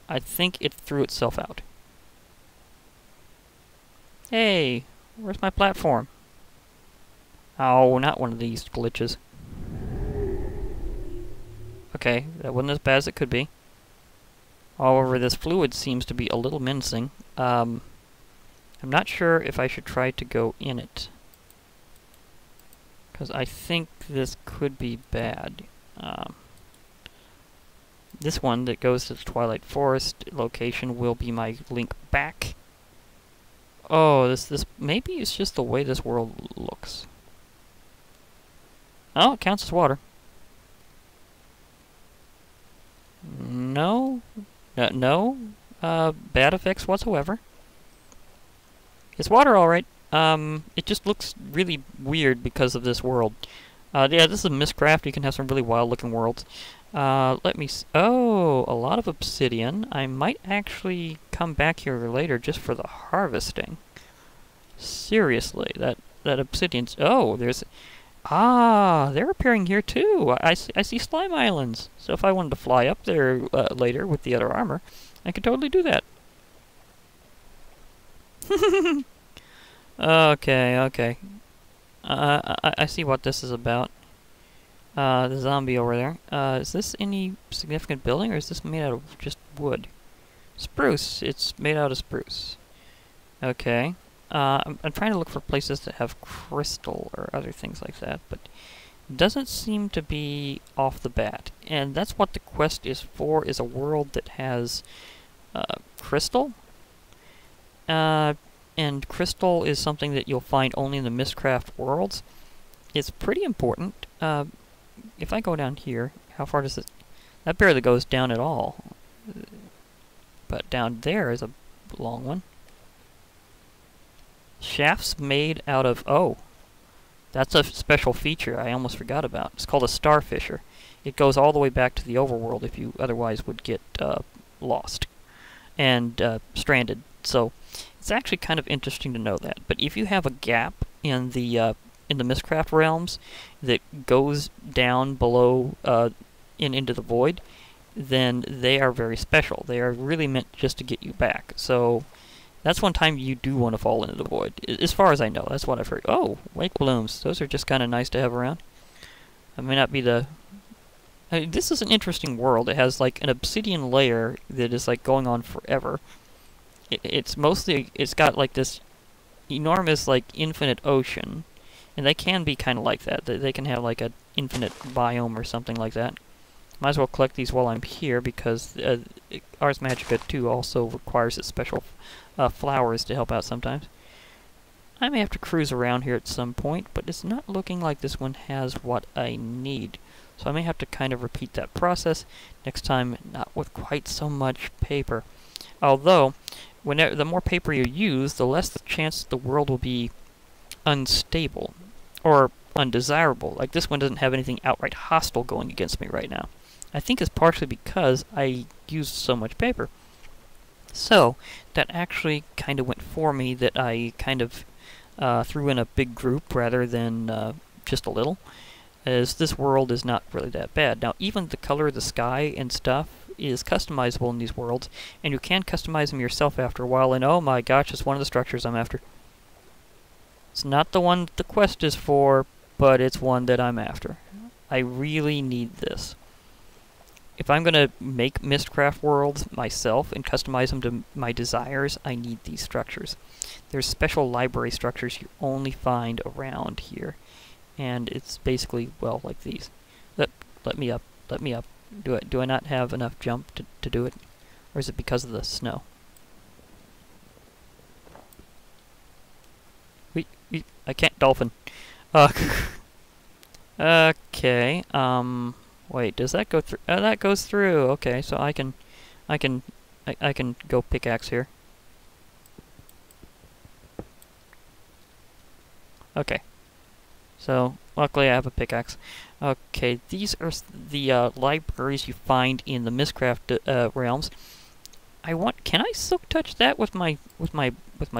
I think it threw itself out. Hey, where's my platform? Oh, not one of these glitches. Okay, that wasn't as bad as it could be. However, this fluid seems to be a little menacing. I'm not sure if I should try to go in it, because I think this could be bad. This one that goes to the Twilight Forest location will be my link back. Oh, this maybe it's just the way this world looks. Oh, it counts as water. No, no, bad effects whatsoever. It's water, all right. It just looks really weird because of this world. Yeah, this is Mystcraft. You can have some really wild-looking worlds. Let me oh, a lot of obsidian. I might actually come back here later just for the harvesting. Seriously, that obsidian's... Oh, there's... Ah, they're appearing here too. I see slime islands. So if I wanted to fly up there later with the other armor, I could totally do that. Okay. I see what this is about. The zombie over there. Is this any significant building, or is this made out of just wood? Spruce. It's made out of spruce. Okay. I'm trying to look for places that have crystal or other things like that, but it doesn't seem to be off the bat. And that's what the quest is for, is a world that has crystal. And crystal is something that you'll find only in the Mystcraft worlds. It's pretty important. If I go down here, how far does it... That barely goes down at all. But down there is a long one. Shafts made out of... Oh, that's a special feature I almost forgot about. It's called a starfisher. It goes all the way back to the overworld if you otherwise would get lost and stranded. So it's actually kind of interesting to know that. But if you have a gap in the Mystcraft realms that goes down below into the void, then they are very special. They are really meant just to get you back. So that's one time you do want to fall into the void, as far as I know. That's what I've heard. Oh, wake blooms. Those are just kind of nice to have around. That may not be the... I mean, this is an interesting world. It has like an obsidian layer that is like going on forever. It's got like this enormous like infinite ocean, and they can be kind of like that. They can have like an infinite biome or something like that. Might as well collect these while I'm here, because Ars Magica 2 also requires its special flowers to help out sometimes. I may have to cruise around here at some point, but it's not looking like this one has what I need. So I may have to kind of repeat that process next time, not with quite so much paper. Although, the more paper you use, the less the chance the world will be unstable or undesirable. Like this one doesn't have anything outright hostile going against me right now. I think it's partially because I used so much paper. So, that actually kind of went for me, that I kind of threw in a big group rather than just a little, as this world is not really that bad. Now, even the color of the sky and stuff is customizable in these worlds, and you can customize them yourself after a while, and oh my gosh, it's one of the structures I'm after. It's not the one the quest is for, but it's one that I'm after. I really need this. If I'm going to make Mystcraft worlds myself and customize them to my desires, I need these structures. There's special library structures you only find around here. And it's basically, well, like these. Let me up. Let me up. Do I not have enough jump to do it? Or is it because of the snow? I can't dolphin. Okay, wait, does that go through? That goes through. Okay, so I can go pickaxe here. Okay. So, luckily I have a pickaxe. Okay, these are the libraries you find in the Mystcraft realms. Can I silk touch that with my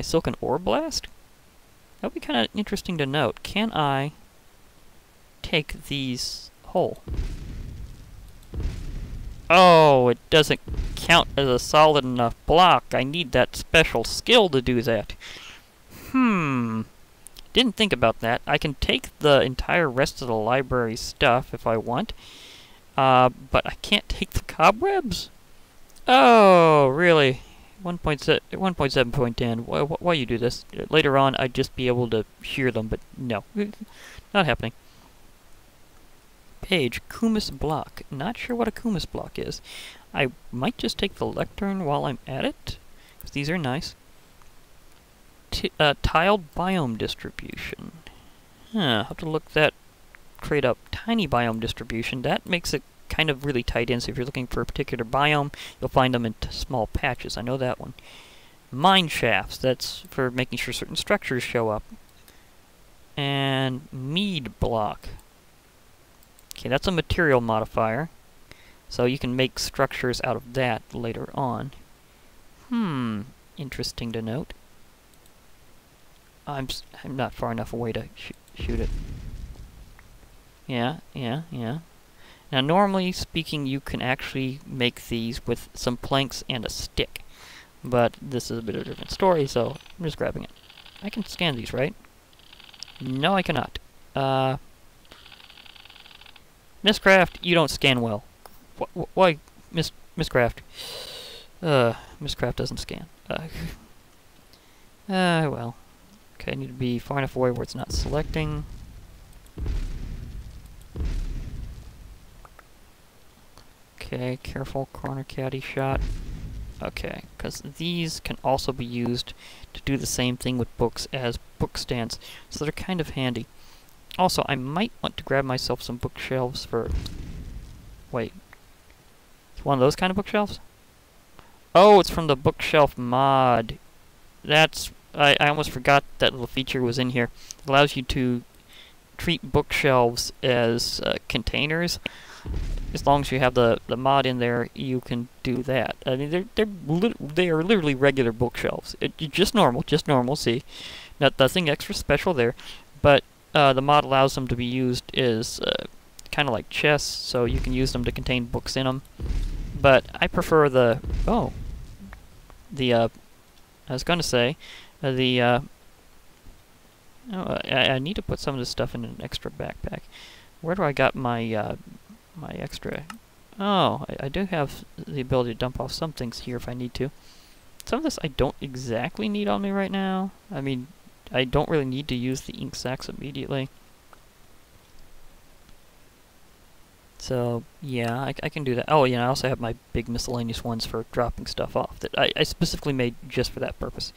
silken ore blast? That would be kind of interesting to note. Can I take these whole? Oh, it doesn't count as a solid enough block. I need that special skill to do that. Didn't think about that. I can take the entire rest of the library stuff if I want, but I can't take the cobwebs? Oh, really? 1.7.10. Why you do this? Later on, I'd just be able to shear them, but no. Not happening. Page, Kumis block. Not sure what a Kumis block is. I might just take the lectern while I'm at it, because these are nice. Tiled biome distribution. I'll have to look that crate up. Tiny biome distribution. That makes it kind of really tight in, so if you're looking for a particular biome, you'll find them in small patches. I know that one. Mine shafts. That's for making sure certain structures show up. And mead block. Okay, that's a material modifier. So you can make structures out of that later on. Interesting to note. I'm not far enough away to shoot it. Yeah. Now, normally speaking, you can actually make these with some planks and a stick. But this is a bit of a different story, so I'm just grabbing it. I can scan these, right? No, I cannot. Mystcraft, you don't scan well. Why, Mystcraft? Mystcraft doesn't scan. Well. Okay, I need to be far enough away where it's not selecting. Okay, careful, corner caddy shot. Okay, because these can also be used to do the same thing with books as book stands, so they're kind of handy. Also, I might want to grab myself some bookshelves for... Wait. It's one of those kind of bookshelves? Oh, it's from the bookshelf mod. That's... I almost forgot that little feature was in here. It allows you to treat bookshelves as containers. As long as you have the mod in there, you can do that. I mean, they are literally regular bookshelves. Just normal. See, nothing extra special there. But the mod allows them to be used as kind of like chests, so you can use them to contain books in them. But I prefer the I was gonna say I need to put some of this stuff in an extra backpack. Where do I got my my extra? Oh, I do have the ability to dump off some things here if I need to. Some of this I don't exactly need on me right now. I mean, I don't really need to use the ink sacs immediately. So, yeah, I can do that. Oh, yeah, I also have my big miscellaneous ones for dropping stuff off that I specifically made just for that purpose.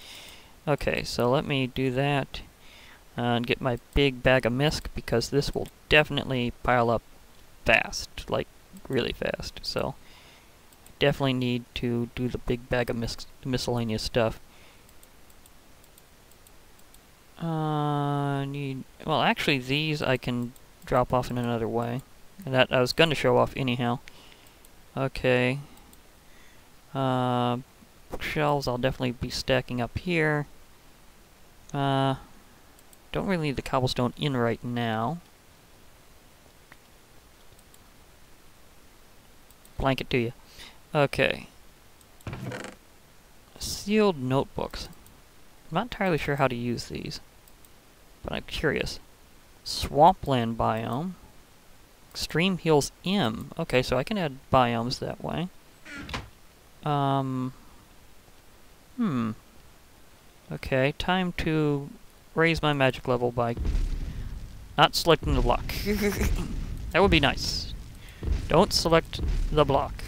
Okay, so let me do that and get my big bag of misc, because this will definitely pile up fast, like really fast. So, definitely need to do the big bag of miscellaneous stuff. Well, actually, these I can drop off in another way. And that I was going to show off anyhow. Okay. Bookshelves I'll definitely be stacking up here. Don't really need the cobblestone in right now. Blanket to you. Okay. Sealed notebooks. I'm not entirely sure how to use these, but I'm curious. Swampland biome. Extreme Hills M. Okay, so I can add biomes that way. Okay, time to raise my magic level by not selecting the block. That would be nice. Don't select the block.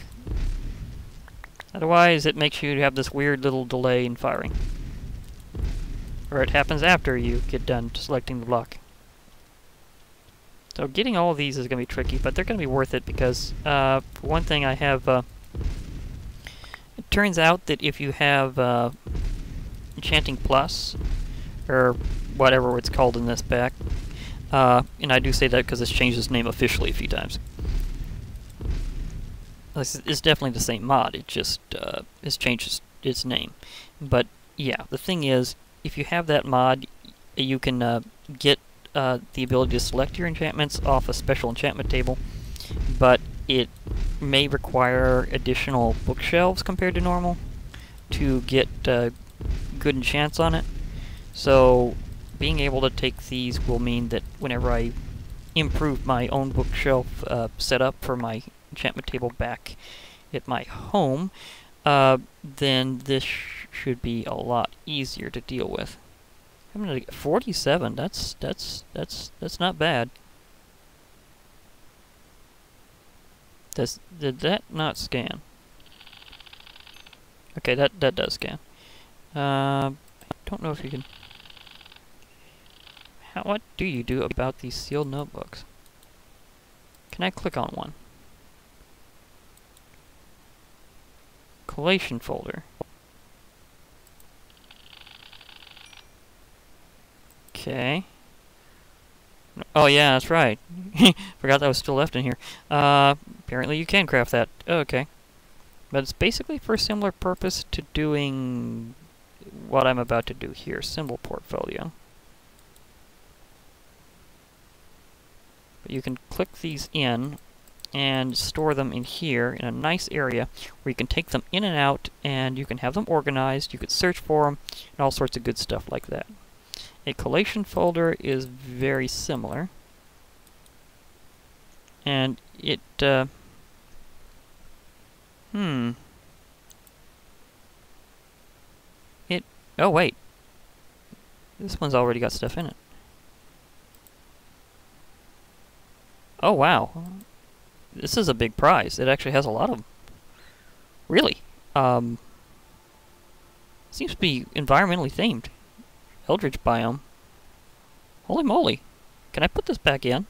Otherwise, it makes you have this weird little delay in firing. Or it happens after you get done selecting the block. So getting all of these is going to be tricky, but they're going to be worth it because, for one thing, I have, it turns out that if you have Enchanting Plus, or whatever it's called in this pack, and I do say that because it's changed its name officially a few times. It's definitely the same mod, it just has changed its name. But, yeah, the thing is, if you have that mod, you can get the ability to select your enchantments off a special enchantment table, but it may require additional bookshelves compared to normal to get good enchants on it. So being able to take these will mean that whenever I improve my own bookshelf setup for my enchantment table back at my home, then this should be a lot easier to deal with. I'm gonna get 47. That's not bad. Did that not scan? Okay, that does scan. I don't know if you can. What do you do about these sealed notebooks? Can I click on one? Collation folder. Okay. Oh yeah, that's right. Forgot that was still left in here. Apparently you can craft that. Okay. But it's basically for a similar purpose to doing what I'm about to do here. Symbol portfolio. But you can click these in and store them in here in a nice area where you can take them in and out, and you can have them organized, you could search for them, and all sorts of good stuff like that. A collation folder is very similar, and it, oh wait, this one's already got stuff in it. Oh wow, this is a big prize. It actually has a lot of them. Really? Seems to be environmentally themed. Eldritch biome. Holy moly. Can I put this back in?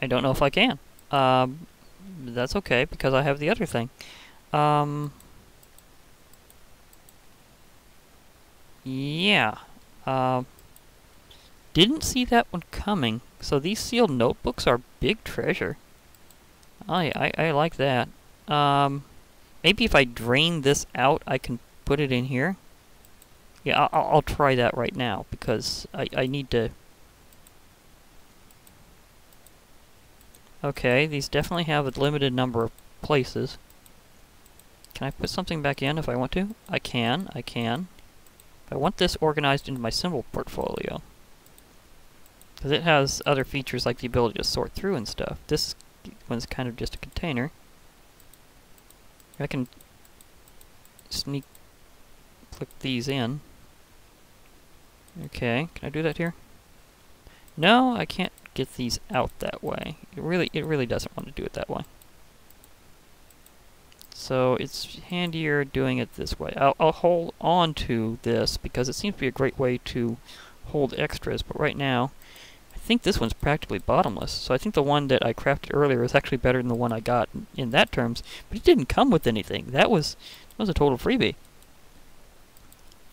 I don't know if I can. That's okay, because I have the other thing. Yeah. Didn't see that one coming. So these sealed notebooks are big treasure. I like that. Maybe if I drain this out, I can put it in here. Yeah, I'll try that right now, because I need to... Okay, these definitely have a limited number of places. Can I put something back in if I want to? I can. I want this organized into my symbol portfolio, because it has other features like the ability to sort through and stuff. This one's kind of just a container. I can click these in. Okay, can I do that here? No, I can't get these out that way. It really doesn't want to do it that way. So it's handier doing it this way. I'll hold on to this because it seems to be a great way to hold extras, but right now I think this one's practically bottomless. So I think the one that I crafted earlier is actually better than the one I got in that terms, but it didn't come with anything. That was a total freebie.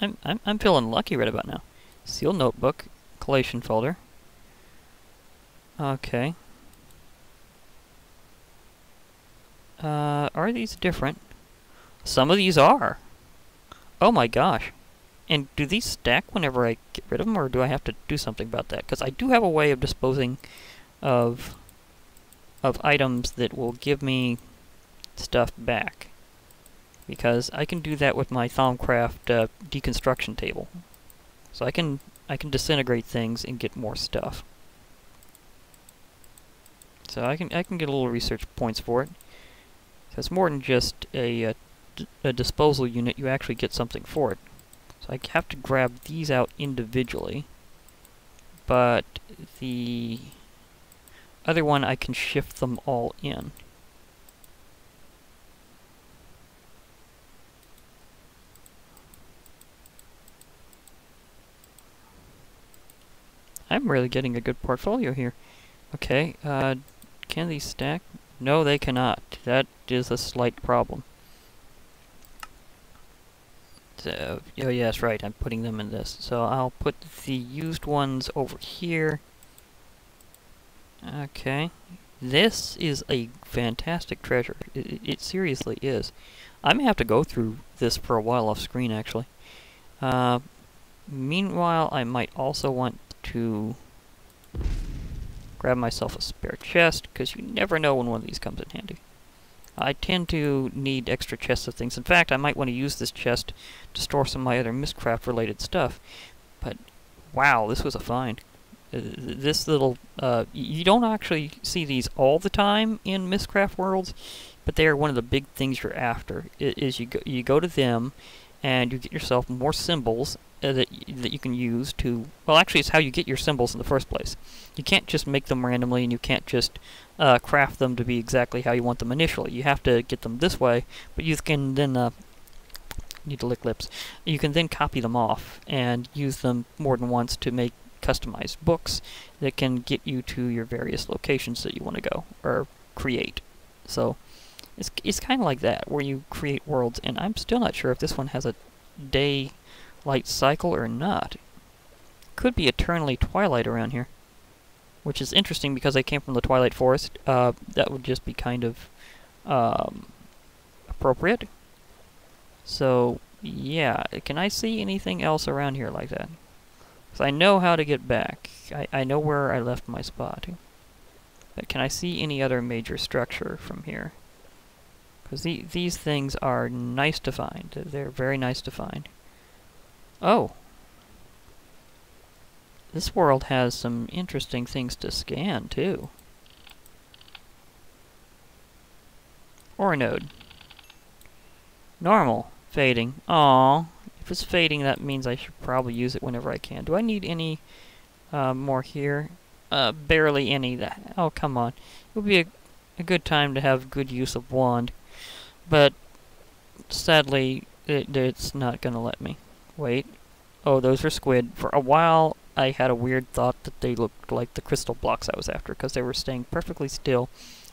I'm feeling lucky right about now. Sealed notebook, collation folder. Okay. Are these different? Some of these are. Oh my gosh. And do these stack whenever I get rid of them, or do I have to do something about that? Because I do have a way of disposing of items that will give me stuff back. Because I can do that with my Thaumcraft deconstruction table. So I can disintegrate things and get more stuff. So I can get a little research points for it. So it's more than just a disposal unit, you actually get something for it. So I have to grab these out individually, but the other one I can shift them all in. I'm really getting a good portfolio here. Okay, can these stack? No, they cannot. That is a slight problem. So, oh yeah, that's right, I'm putting them in this. So I'll put the used ones over here. Okay. This is a fantastic treasure. It seriously is. I may have to go through this for a while off screen, actually. Meanwhile, I might also want to Grab myself a spare chest, because you never know when one of these comes in handy. I tend to need extra chests of things. In fact, I might want to use this chest to store some of my other Mystcraft related stuff. But, wow, this was a find. This little, you don't actually see these all the time in Mystcraft worlds, but they are one of the big things you're after. You go to them, and you get yourself more symbols that you can use to... Well, actually, it's how you get your symbols in the first place. You can't just make them randomly, and you can't just craft them to be exactly how you want them initially. You have to get them this way, but you can then... need to lick lips. You can then copy them off and use them more than once to make customized books that can get you to your various locations that you want to go, or create. So, it's kind of like that, where you create worlds, and I'm still not sure if this one has a daylight cycle or not. Could be eternally twilight around here, which is interesting because I came from the Twilight Forest. That would just be kind of appropriate. So, yeah, can I see anything else around here like that? Because I know how to get back. I know where I left my spot. But can I see any other major structure from here? Because these things are nice to find. They're very nice to find. Oh! This world has some interesting things to scan, too. Ore node. Normal. Fading. Aww. If it's fading, that means I should probably use it whenever I can. Do I need any more here? Barely any. Oh, come on. It would be a good time to have good use of wand. But, sadly, it's not going to let me. Wait. Oh, those are squid. For a while, I had a weird thought that they looked like the crystal blocks I was after, because they were staying perfectly still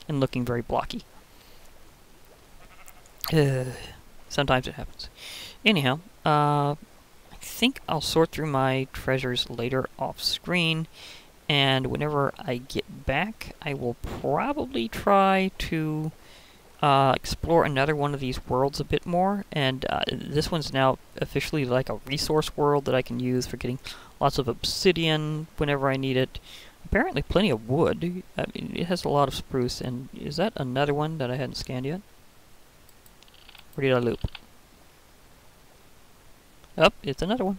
and looking very blocky. Sometimes it happens. Anyhow, I think I'll sort through my treasures later off screen, and whenever I get back, I will probably try to explore another one of these worlds a bit more, and this one's now officially like a resource world that I can use for getting lots of obsidian whenever I need it. Apparently plenty of wood. I mean, it has a lot of spruce, and is that another one that I hadn't scanned yet? Or did I loop? Oh, it's another one.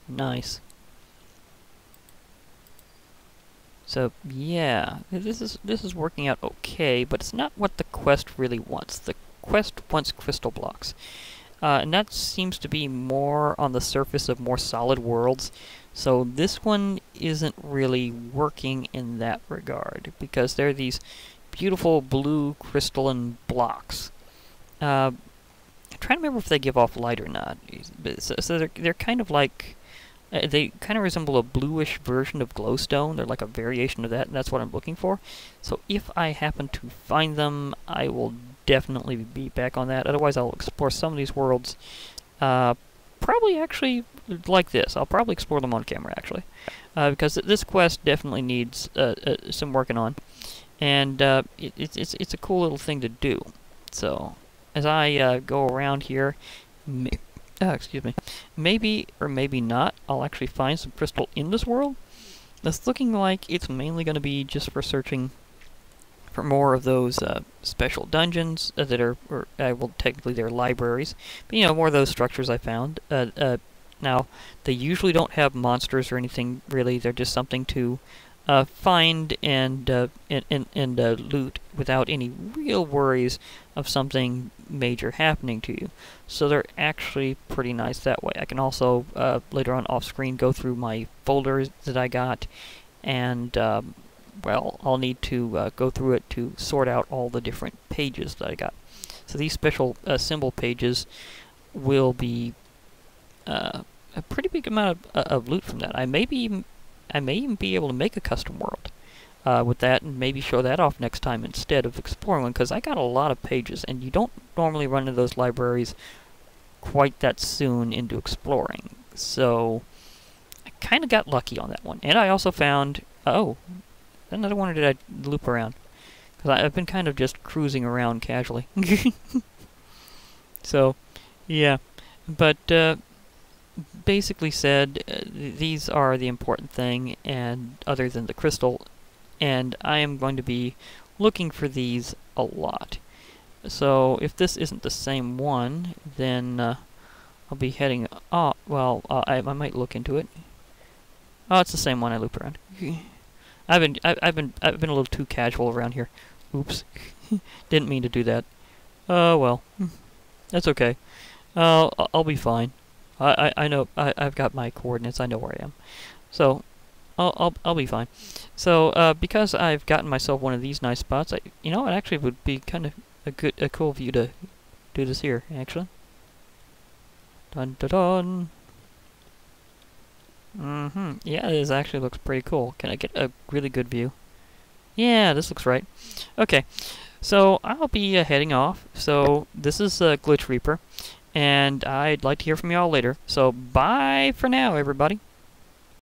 Nice. So yeah, this is working out okay, but it's not what the quest really wants. The quest wants crystal blocks, and that seems to be more on the surface of more solid worlds. So this one isn't really working in that regard, because they're these beautiful blue crystalline blocks. I'm trying to remember if they give off light or not. So they're kind of like... they kind of resemble a bluish version of glowstone. They're like a variation of that, and that's what I'm looking for. So if I happen to find them, I will definitely be back on that. Otherwise, I'll explore some of these worlds. Probably actually like this. I'll probably explore them on camera, actually. Because this quest definitely needs some working on. And it's a cool little thing to do. So, as I go around here... excuse me. Maybe, or maybe not, I'll actually find some crystal in this world. It's looking like it's mainly going to be just for searching for more of those special dungeons that are, well, technically they're libraries. But, you know, more of those structures I found. Now, they usually don't have monsters or anything, really. They're just something to find and loot without any real worries of something major happening to you. So they're actually pretty nice that way. I can also, later on off-screen, go through my folders that I got, and, well, I'll need to go through it to sort out all the different pages that I got. So these special symbol pages will be a pretty big amount of loot from that. I may even be able to make a custom world with that, and maybe show that off next time instead of exploring one, because I got a lot of pages, and you don't normally run into those libraries quite that soon into exploring. So I kind of got lucky on that one. And I also found, oh, another one did I loop around, because I've been kind of just cruising around casually. So, yeah. But basically said these are the important thing, and other than the crystal, and I am going to be looking for these a lot. So if this isn't the same one, then I'll be heading. Oh, well, I might look into it. Oh, it's the same one I loop around. I've been a little too casual around here. Oops, didn't mean to do that. Oh well, that's okay. I'll be fine. I know I've got my coordinates. I know where I am, so I'll be fine. So because I've gotten myself one of these nice spots, you know, it actually would be kind of a cool view to do this here, actually. Dun dun dun. Yeah, this actually looks pretty cool. Can I get a really good view? Yeah, this looks right. Okay, so I'll be heading off. So this is Glitch Reaper, and I'd like to hear from you all later. So bye for now, everybody.